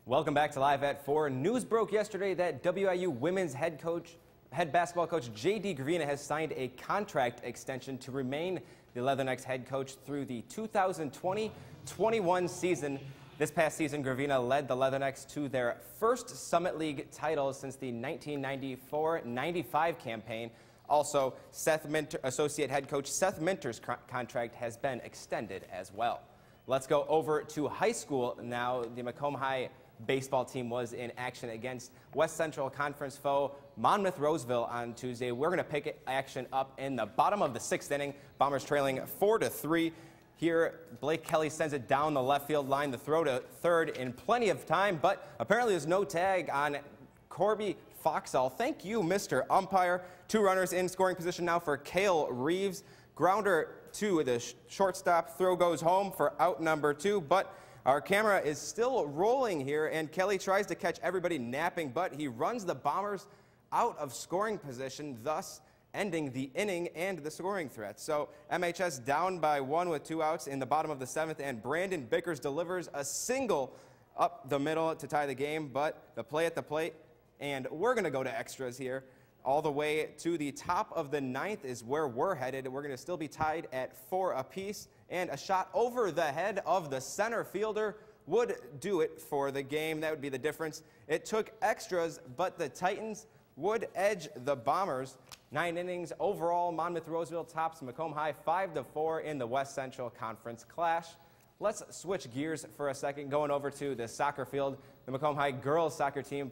Welcome back to Live at 4. News broke yesterday that WIU women's head basketball coach J.D. Gravina has signed a contract extension to remain the Leathernecks head coach through the 2020-21 season. This past season, Gravina led the Leathernecks to their first Summit League title since the 1994-95 campaign. Also, associate head coach Seth Minter's contract has been extended as well. Let's go over to high school now. The Macomb High baseball team was in action against West Central Conference foe Monmouth Roseville on Tuesday. We're going to pick action up in the bottom of the 6th inning. Bombers trailing 4-3. Here, Blake Kelly sends it down the left field line. The throw to third in plenty of time, but apparently there's no tag on Corby Foxall. Thank you, Mr. Umpire. 2 runners in scoring position now for Cale Reeves. Grounder to the shortstop. Throw goes home for out number 2, but our camera is still rolling here, and Kelly tries to catch everybody napping, but he runs the Bombers out of scoring position, thus ending the inning and the scoring threat. So MHS down by 1 with 2 outs in the bottom of the 7th, and Brandon Bickers delivers a single up the middle to tie the game, but the play at the plate, and we're going to go to extras here. All the way to the top of the 9th is where we're headed. We're going to still be tied at 4 apiece, and a shot over the head of the center fielder would do it for the game. That would be the difference. It took extras, but the Titans would edge the Bombers. 9 innings overall. Monmouth Roseville tops Macomb High 5-4 in the West Central Conference clash. Let's switch gears for a second, going over to the soccer field. The Macomb High girls soccer team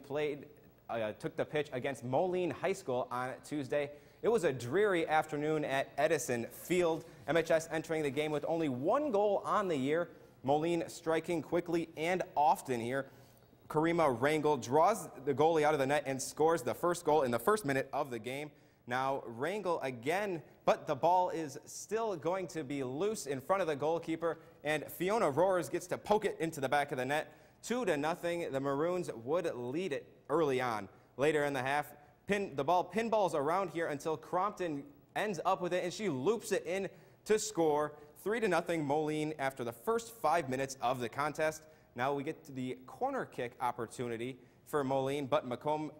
took the pitch against Moline High School on Tuesday. It was a dreary afternoon at Edison Field. MHS entering the game with only 1 goal on the year. Moline striking quickly and often here. Karima Rangel draws the goalie out of the net and scores the first goal in the first minute of the game. Now Rangel again, but the ball is still going to be loose in front of the goalkeeper, and Fiona Roars gets to poke it into the back of the net. 2-0, the Maroons would lead it early on. Later in the half, the ball pinballs around here until Crompton ends up with it, and she loops it in to score. 3-0 Moline after the first 5 minutes of the contest. Now we get to the corner kick opportunity for Moline, but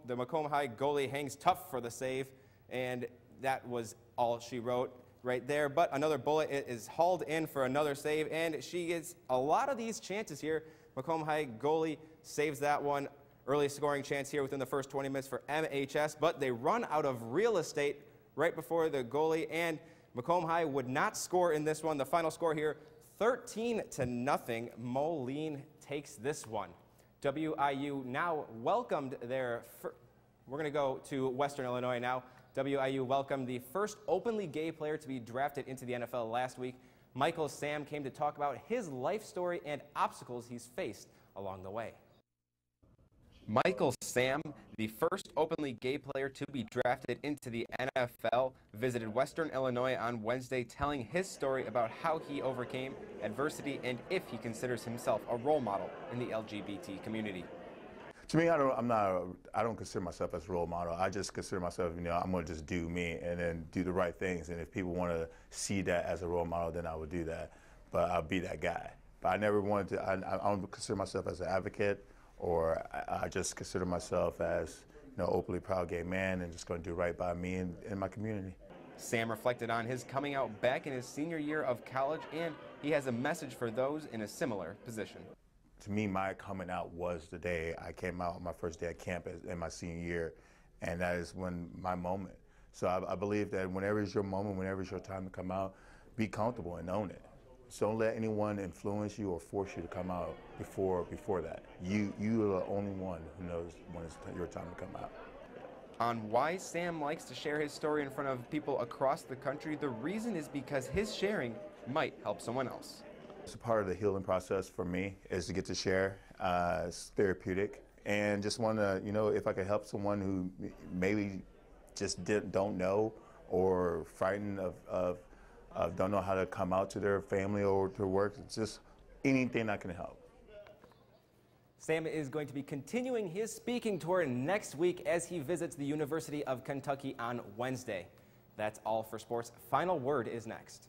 the Macomb High goalie hangs tough for the save, and that was all she wrote right there. But another bullet is hauled in for another save, and she gets a lot of these chances here. Macomb High goalie saves that one. Early scoring chance here within the first 20 minutes for MHS, but they run out of real estate right before the goalie, and Macomb High would not score in this one. The final score here, 13-0. Moline takes this one. WIU now welcomed we're going to go to Western Illinois now. WIU welcomed the first openly gay player to be drafted into the NFL last week. Michael Sam came to talk about his life story and obstacles he's faced along the way. Michael Sam, the first openly gay player to be drafted into the NFL, visited Western Illinois on Wednesday, telling his story about how he overcame adversity and if he considers himself a role model in the LGBT community. To me, I don't consider myself as a role model. I just consider myself, I'm going to just do me and then do the right things. And if people want to see that as a role model, then I would do that. But I'll be that guy. But I never wanted to, I don't consider myself as an advocate, or I just consider myself as openly proud gay man and just going to do right by me and my community. Sam reflected on his coming out back in his senior year of college, and he has a message for those in a similar position. To me, my coming out was the day I came out on my first day at camp in my senior year, and that is when my moment. So I believe that whenever it's your moment, whenever it's your time to come out, be comfortable and own it. So don't let anyone influence you or force you to come out before that. You are the only one who knows when it's your time to come out. On why Sam likes to share his story in front of people across the country, the reason is because his sharing might help someone else. It's a part of the healing process for me is to get to share. It's therapeutic, and just want to, if I could help someone who maybe just don't know or frightened of don't know how to come out to their family or to work, it's just anything I can help. Sam is going to be continuing his speaking tour next week as he visits the University of Kentucky on Wednesday. That's all for sports. Final word is next.